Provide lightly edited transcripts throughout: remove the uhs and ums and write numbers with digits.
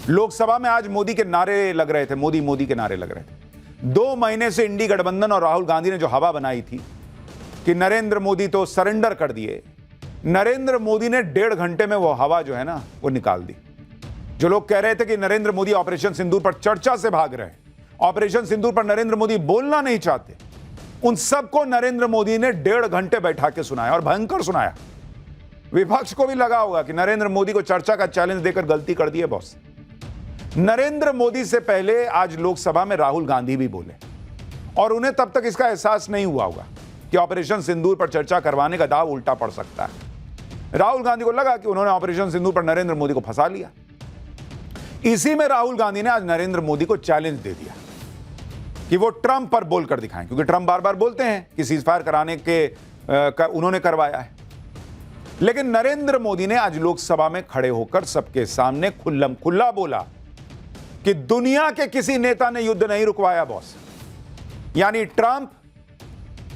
लोकसभा में आज मोदी के नारे लग रहे थे, मोदी मोदी के नारे लग रहे थे। 2 महीने से इंडी गठबंधन और राहुल गांधी ने जो हवा बनाई थी कि नरेंद्र मोदी तो सरेंडर कर दिए, नरेंद्र मोदी ने 1.5 घंटे में वो हवा जो है ना वो निकाल दी। जो लोग कह रहे थे कि नरेंद्र मोदी ऑपरेशन सिंदूर पर चर्चा से भाग रहे हैं, ऑपरेशन सिंदूर पर नरेंद्र मोदी बोलना नहीं चाहते, उन सबको नरेंद्र मोदी ने 1.5 घंटे बैठा के सुनाया और भयंकर सुनाया। विपक्ष को भी लगा होगा कि नरेंद्र मोदी को चर्चा का चैलेंज देकर गलती कर दी है बॉस। नरेंद्र मोदी से पहले आज लोकसभा में राहुल गांधी भी बोले और उन्हें तब तक इसका एहसास नहीं हुआ होगा कि ऑपरेशन सिंदूर पर चर्चा करवाने का दाव उल्टा पड़ सकता है। राहुल गांधी को लगा कि उन्होंने ऑपरेशन सिंदूर पर नरेंद्र मोदी को फंसा लिया। इसी में राहुल गांधी ने आज नरेंद्र मोदी को चैलेंज दे दिया कि वो ट्रंप पर बोलकर दिखाएं, क्योंकि ट्रंप बार बार बोलते हैं कि सीजफायर कराने के उन्होंने करवाया है। लेकिन नरेंद्र मोदी ने आज लोकसभा में खड़े होकर सबके सामने खुल्लम खुल्ला बोला कि दुनिया के किसी नेता ने युद्ध नहीं रुकवाया बॉस। यानी ट्रंप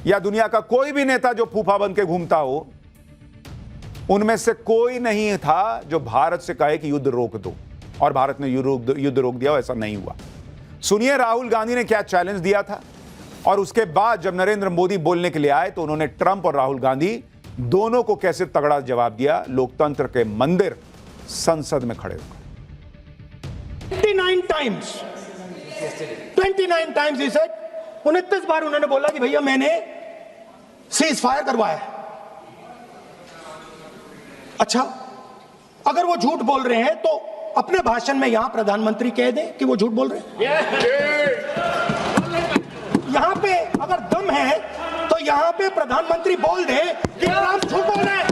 या दुनिया का कोई भी नेता जो फूफा बन के घूमता हो, उनमें से कोई नहीं था जो भारत से कहे कि युद्ध रोक दो और भारत ने युद्ध रोक दिया। ऐसा नहीं हुआ। सुनिए राहुल गांधी ने क्या चैलेंज दिया था और उसके बाद जब नरेंद्र मोदी बोलने के लिए आए तो उन्होंने ट्रंप और राहुल गांधी दोनों को कैसे तगड़ा जवाब दिया लोकतंत्र के मंदिर संसद में खड़े होकर। 29 times he said, 29 बार उन्होंने बोला कि भैया मैंने सीज फायर करवाया। अच्छा, अगर वो झूठ बोल रहे हैं तो अपने भाषण में यहां प्रधानमंत्री कह दें कि वो झूठ बोल रहे हैं। यहां पे अगर दम है तो यहां पे प्रधानमंत्री बोल दे कि ट्रंप झूठ बोल रहे हैं।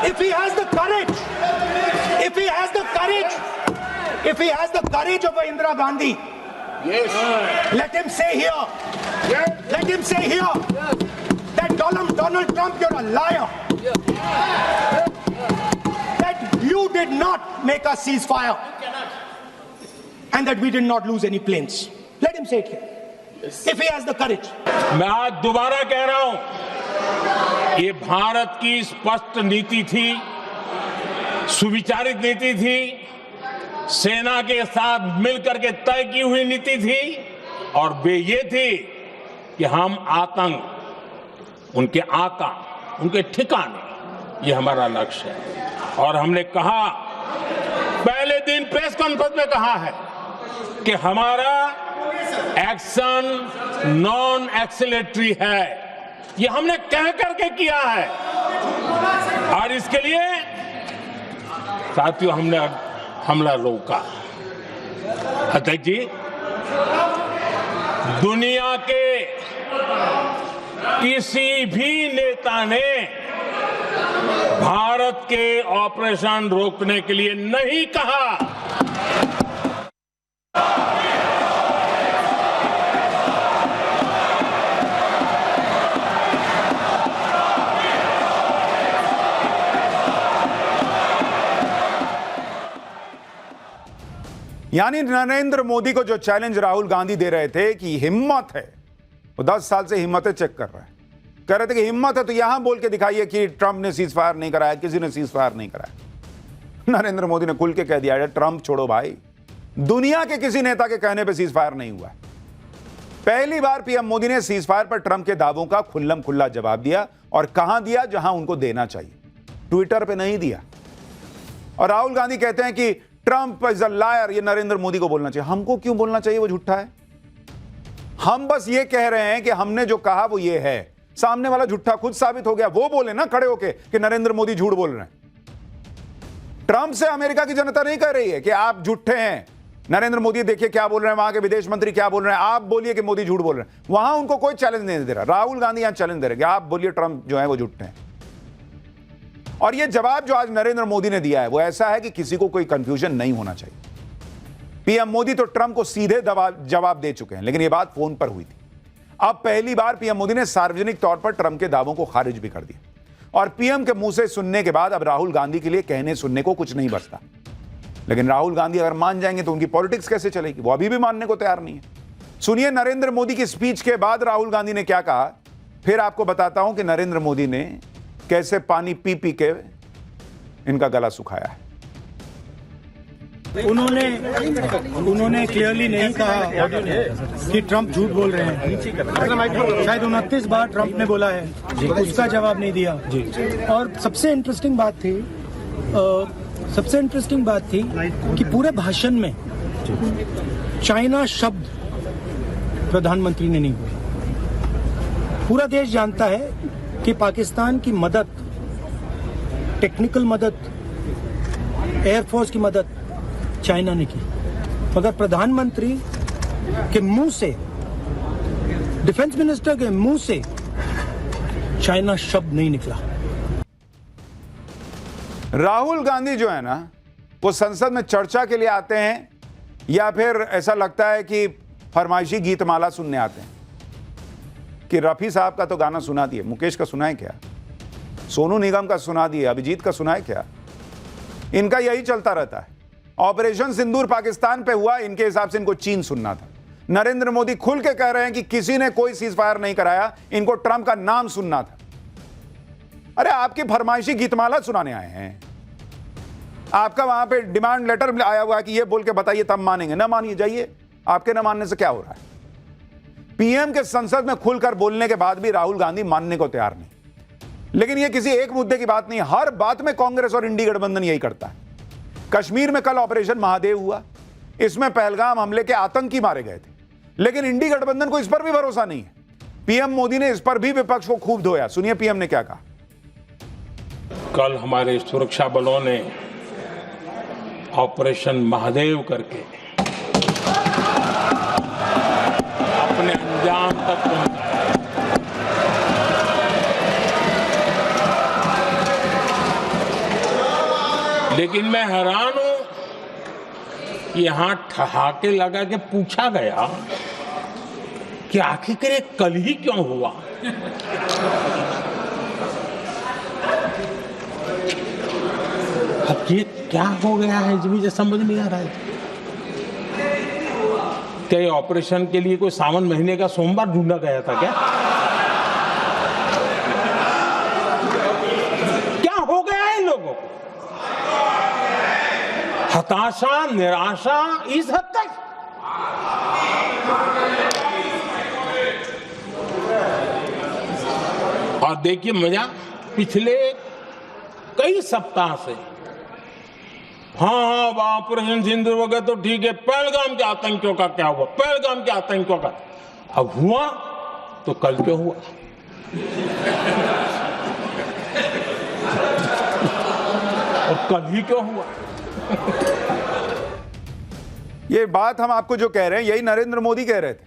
If he has the courage, if he has the courage of Indira Gandhi, yes, let him say here, yes, let him say here, yes, that Donald Trump, you're a liar, yes, that you did not make a ceasefire, and that we did not lose any planes. Let him say it here, yes, if he has the courage. मैं आज दोबारा कह रहा हूं, ये भारत की स्पष्ट नीति थी, सुविचारित नीति थी, सेना के साथ मिलकर के तय की हुई नीति थी और वे ये थी कि हम आतंक, उनके आका, उनके ठिकाने, ये हमारा लक्ष्य है। और हमने कहा, पहले दिन प्रेस कॉन्फ्रेंस में कहा है कि हमारा एक्शन नॉन एक्सीलरेटरी है। ये हमने कह करके किया है और इसके लिए साथियों हमने हमला रोका। अध्यक्ष जी, दुनिया के किसी भी नेता ने भारत के ऑपरेशन रोकने के लिए नहीं कहा। यानी नरेंद्र मोदी को जो चैलेंज राहुल गांधी दे रहे थे कि हिम्मत है, वो 10 साल से हिम्मतें चेक कर रहे हैं, कह रहे थे कि हिम्मत है तो यहां बोल के दिखाइए कि ट्रंप ने सीज फायर नहीं कराया, किसी ने सीज फायर नहीं कराया। नरेंद्र मोदी ने खुल के कह दिया, ट्रंप छोड़ो भाई, दुनिया के किसी नेता के कहने पर सीज फायर नहीं हुआ। पहली बार पीएम मोदी ने सीज फायर पर ट्रंप के दावों का खुल्लम खुल्ला जवाब दिया और कहां दिया, जहां उनको देना चाहिए, ट्विटर पर नहीं दिया। और राहुल गांधी कहते हैं कि ट्रंप इज अ लायर, ये नरेंद्र मोदी को बोलना चाहिए। हमको क्यों बोलना चाहिए, वो झूठा है। हम बस ये कह रहे हैं कि हमने जो कहा वो ये है, सामने वाला झूठा खुद साबित हो गया। वो बोले ना खड़े होके कि नरेंद्र मोदी झूठ बोल रहे हैं। ट्रंप से अमेरिका की जनता नहीं कह रही है कि आप झूठे हैं, नरेंद्र मोदी देखिए क्या बोल रहे हैं, वहां के विदेश मंत्री क्या बोल रहे हैं, आप बोलिए कि मोदी झूठ बोल रहे हैं। वहां उनको कोई चैलेंज नहीं दे रहा। राहुल गांधी यहां चैलेंज दे रहे हैं कि आप बोलिए ट्रंप जो है वो झूठे हैं। और ये जवाब जो आज नरेंद्र मोदी ने दिया है वो ऐसा है कि किसी को कोई कंफ्यूजन नहीं होना चाहिए। पीएम मोदी तो ट्रंप को सीधे जवाब दे चुके हैं, लेकिन ये बात फोन पर हुई थी। अब पहली बार पीएम मोदी ने सार्वजनिक तौर पर ट्रंप के दावों को खारिज भी कर दिया। और पीएम के मुंह से सुनने के बाद अब राहुल गांधी के लिए कहने सुनने को कुछ नहीं बचता। लेकिन राहुल गांधी अगर मान जाएंगे तो उनकी पॉलिटिक्स कैसे चलेगी, वो अभी भी मानने को तैयार नहीं है। सुनिए नरेंद्र मोदी की स्पीच के बाद राहुल गांधी ने क्या कहा, फिर आपको बताता हूं कि नरेंद्र मोदी ने कैसे पानी पी पी के इनका गला सुखाया है। उन्होंने क्लियरली नहीं कहा कि ट्रंप झूठ बोल रहे हैं। शायद 29 बार ट्रंप ने बोला है, उसका जवाब नहीं दिया। और सबसे इंटरेस्टिंग बात थी कि पूरे भाषण में चाइना शब्द प्रधानमंत्री ने नहीं बोला। पूरा देश जानता है कि पाकिस्तान की मदद, टेक्निकल मदद, एयरफोर्स की मदद चाइना ने की, मगर प्रधानमंत्री के मुंह से, डिफेंस मिनिस्टर के मुंह से चाइना शब्द नहीं निकला। राहुल गांधी जो है ना, वो संसद में चर्चा के लिए आते हैं या फिर ऐसा लगता है कि फरमाइशी गीतमाला सुनने आते हैं कि रफी साहब का तो गाना सुना दिए, मुकेश का सुना है क्या, सोनू निगम का सुना दिए, अभिजीत का सुना है क्या? इनका यही चलता रहता है। ऑपरेशन सिंदूर पाकिस्तान पे हुआ, इनके हिसाब से इनको चीन सुनना था। नरेंद्र मोदी खुल के कह रहे हैं कि किसी ने कोई सीज फायर नहीं कराया, इनको ट्रंप का नाम सुनना था। अरे आपकी फरमाइशी गीतमाला सुनाने आए हैं, आपका वहां पे डिमांड लेटर आया हुआ है कि ये बोल के बताइए तब मानेंगे। ना मानिए, जाइए, आपके ना मानने से क्या हो रहा है? पीएम के संसद में खुलकर बोलने के बाद भी राहुल गांधी मानने को तैयार नहीं। लेकिन ये किसी एक मुद्दे की बात नहीं, हर बात में कांग्रेस और इंडी गठबंधन यही करता है। कश्मीर में कल ऑपरेशन महादेव हुआ, इसमें पहलगाम हमले के आतंकी मारे गए थे, लेकिन इंडी गठबंधन को इस पर भी भरोसा नहीं है। पीएम मोदी ने इस पर भी विपक्ष को खूब धोया। सुनिए पीएम ने क्या कहा। कल हमारे सुरक्षा बलों ने ऑपरेशन महादेव करके अपने अंजाम तक पहुंचाया। लेकिन मैं हैरान हूं कि यहां ठहाके लगा के पूछा गया कि आखिर ये कल ही क्यों हुआ। अब ये क्या हो गया है, मुझे समझ नहीं आ रहा है। क्या ये ऑपरेशन के लिए कोई सावन महीने का सोमवार ढूंढा गया था क्या? क्या हो गया है इन लोगों को? हताशा, निराशा इस हद तक। और देखिए मजा, पिछले कई सप्ताह से हाँ ऑपरेशन सिंदूर वगैरह तो ठीक है, पहलगाम के आतंकियों का क्या हुआ, पहलगाम के आतंकियों का अब हुआ तो कल क्यों हुआ? और कल ही क्यों हुआ? ये बात हम आपको जो कह रहे हैं, यही नरेंद्र मोदी कह रहे थे